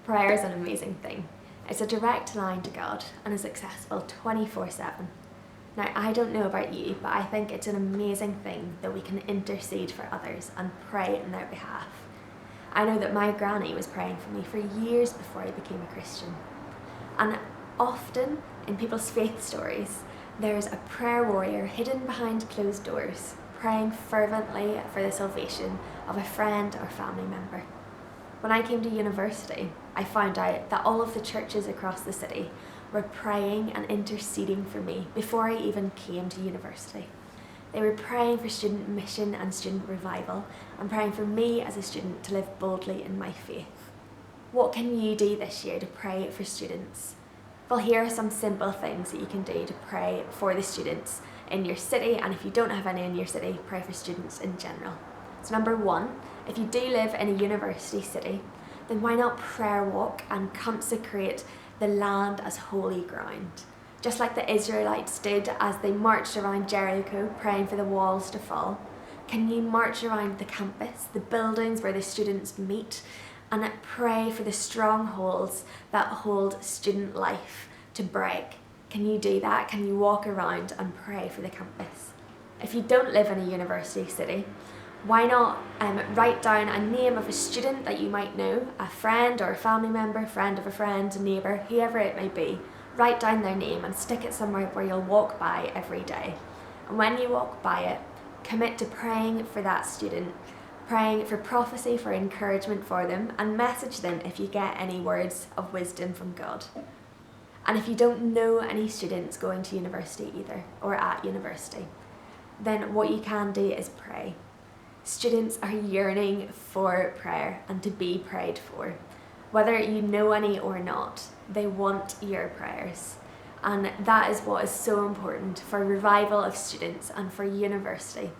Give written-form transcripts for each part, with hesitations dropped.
Prayer is an amazing thing. It's a direct line to God and is accessible 24/7. Now, I don't know about you, but I think it's an amazing thing that we can intercede for others and pray in their behalf. I know that my granny was praying for me for years before I became a Christian. And often in people's faith stories, there's a prayer warrior hidden behind closed doors, praying fervently for the salvation of a friend or family member. When I came to university, I found out that all of the churches across the city were praying and interceding for me before I even came to university. They were praying for student mission and student revival and praying for me as a student to live boldly in my faith. What can you do this year to pray for students? Well, here are some simple things that you can do to pray for the students in your city, and if you don't have any in your city, pray for students in general. So number one, if you do live in a university city, then why not prayer walk and consecrate the land as holy ground? Just like the Israelites did as they marched around Jericho praying for the walls to fall, can you march around the campus, the buildings where the students meet, and pray for the strongholds that hold student life to break? Can you do that? Can you walk around and pray for the campus? If you don't live in a university city, why not write down a name of a student that you might know, a friend or a family member, friend of a friend, a neighbour, whoever it may be. Write down their name and stick it somewhere where you'll walk by every day. And when you walk by it, commit to praying for that student, praying for prophecy, for encouragement for them, and message them if you get any words of wisdom from God. And if you don't know any students going to university either, or at university, then what you can do is pray. Students are yearning for prayer and to be prayed for. Whether you know any or not, they want your prayers. And that is what is so important for revival of students and for university,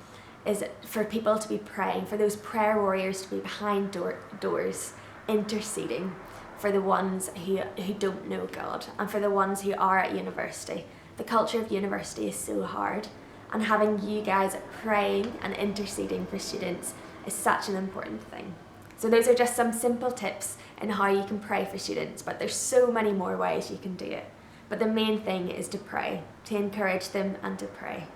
is for people to be praying, for those prayer warriors to be behind doors, interceding for the ones who don't know God and for the ones who are at university. The culture of university is so hard, and having you guys praying and interceding for students is such an important thing. So those are just some simple tips in how you can pray for students, but there's so many more ways you can do it. But the main thing is to pray, to encourage them and to pray.